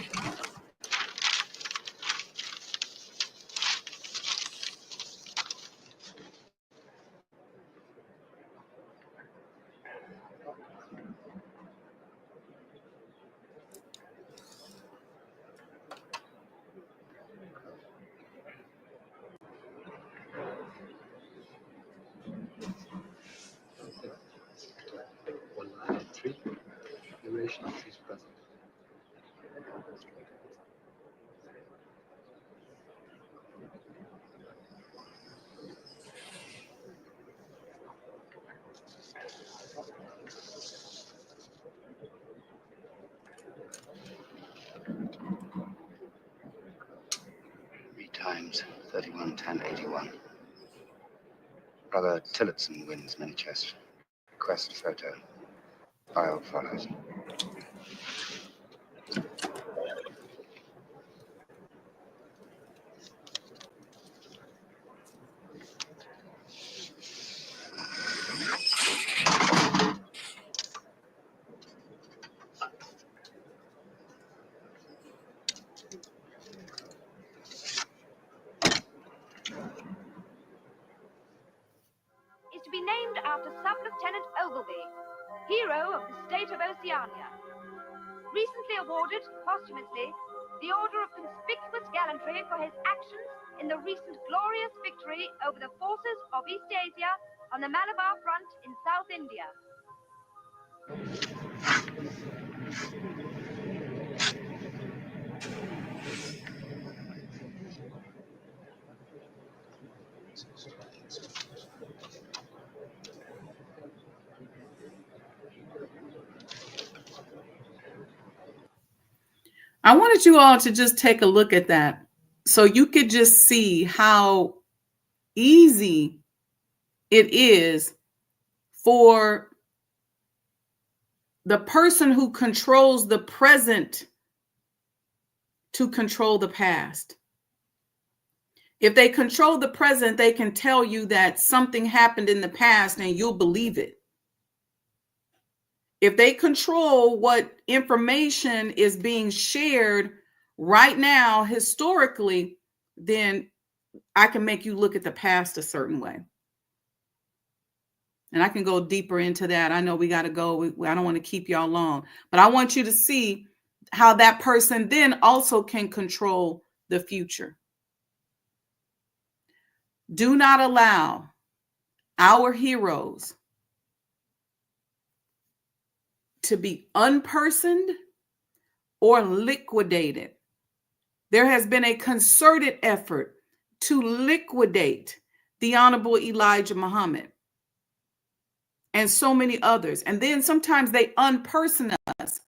31-10-81. Brother Tillotson wins mini chess. Quest photo. Bio follows. Is to be named after Sub-Lieutenant Ogilvy, hero of the state of Oceania. Recently awarded, posthumously, the Order of Conspicuous Gallantry for his actions in the recent glorious victory over the forces of East Asia on the Malabar front in South India. I wanted you all to just take a look at that so you could just see how easy it is for the person who controls the present to control the past. If they control the present, they can tell you that something happened in the past and you'll believe it. If they control what information is being shared right now, historically, then I can make you look at the past a certain way. And I can go deeper into that. I know we got to go. I don't want to keep y'all long, but I want you to see how that person then also can control the future. Do not allow our heroes to be unpersoned or liquidated. There has been a concerted effort to liquidate the Honorable Elijah Muhammad and so many others. And then sometimes they unperson us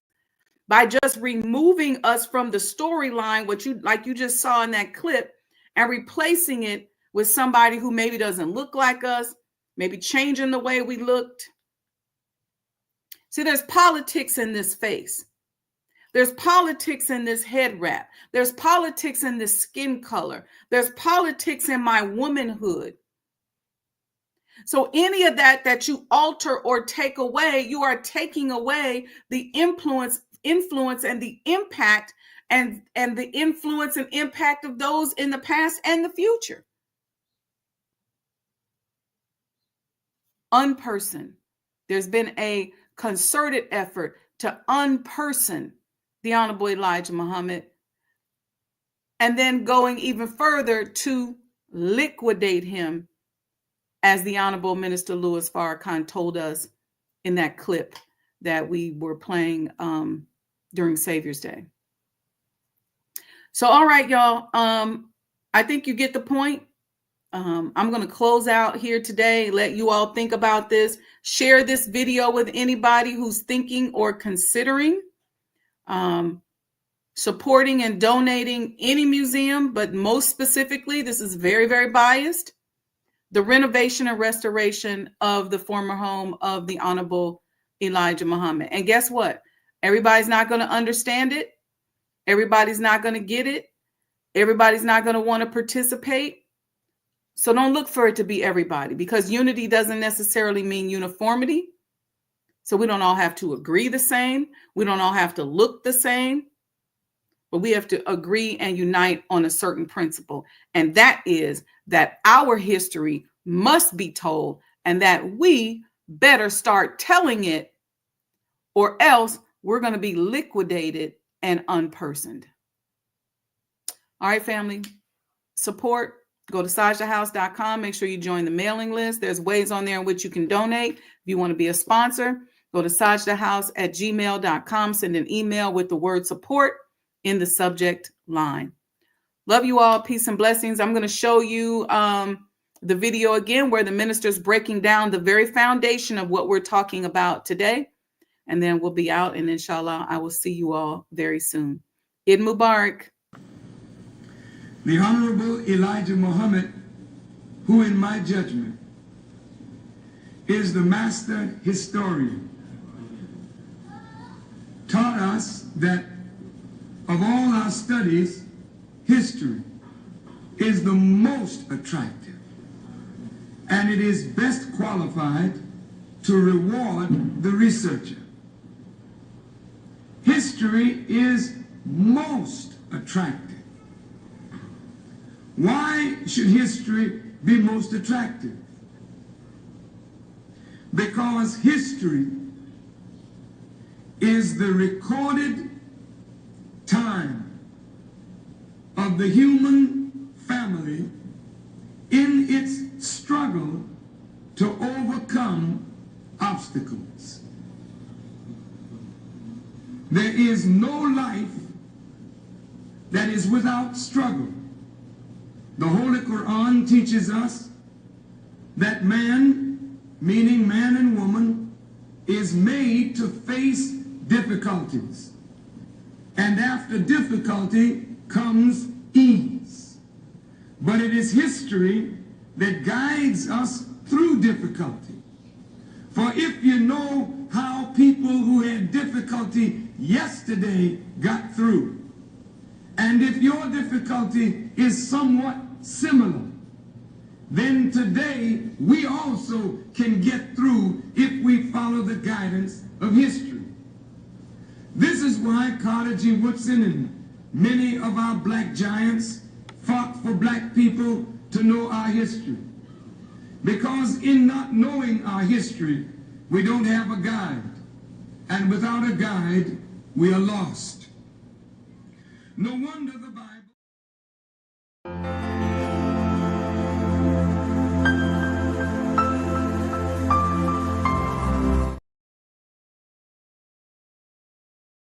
by just removing us from the storyline, like you just saw in that clip, and replacing it with somebody who maybe doesn't look like us, maybe changing the way we looked. See, there's politics in this face. There's politics in this head wrap. There's politics in this skin color. There's politics in my womanhood. So any of that you alter or take away, you are taking away the influence and the impact and the influence and impact of those in the past and the future. Unperson. There's been a concerted effort to unperson the Honorable Elijah Muhammad, and then going even further to liquidate him, as the Honorable Minister Louis Farrakhan told us in that clip that we were playing during Savior's Day. So, all right, y'all. I think you get the point. I'm going to close out here today, let you all think about this. Share this video with anybody who's thinking or considering supporting and donating any museum, but most specifically, this is very, very biased, the renovation and restoration of the former home of the Honorable Elijah Muhammad. And guess what? Everybody's not going to understand it. Everybody's not going to get it. Everybody's not going to want to participate. So don't look for it to be everybody, because unity doesn't necessarily mean uniformity. So we don't all have to agree the same. We don't all have to look the same, but we have to agree and unite on a certain principle. And that is that our history must be told, and that we better start telling it, or else we're going to be liquidated and unpersoned. All right, family, support. Go to sajdahhouse.com. Make sure you join the mailing list. There's ways on there in which you can donate. If you want to be a sponsor, go to sajdahhouse@gmail.com. Send an email with the word support in the subject line. Love you all. Peace and blessings. I'm going to show you the video again where the minister's breaking down the very foundation of what we're talking about today. And then we'll be out, and inshallah, I will see you all very soon. Eid Mubarak. The Honorable Elijah Muhammad, who in my judgment is the master historian, taught us that of all our studies, history is the most attractive, and it is best qualified to reward the researcher. History is most attractive. Why should history be most attractive? Because history is the recorded time of the human family in its struggle to overcome obstacles. There is no life that is without struggle. The Holy Quran teaches us that man, meaning man and woman, is made to face difficulties. And after difficulty comes ease. But it is history that guides us through difficulty. For if you know how people who had difficulty yesterday got through, and if your difficulty is somewhat similar, then today we also can get through if we follow the guidance of history. This is why Carter G. Woodson and many of our black giants fought for black people to know our history. Because in not knowing our history, we don't have a guide. And without a guide, we are lost. No wonder the Bible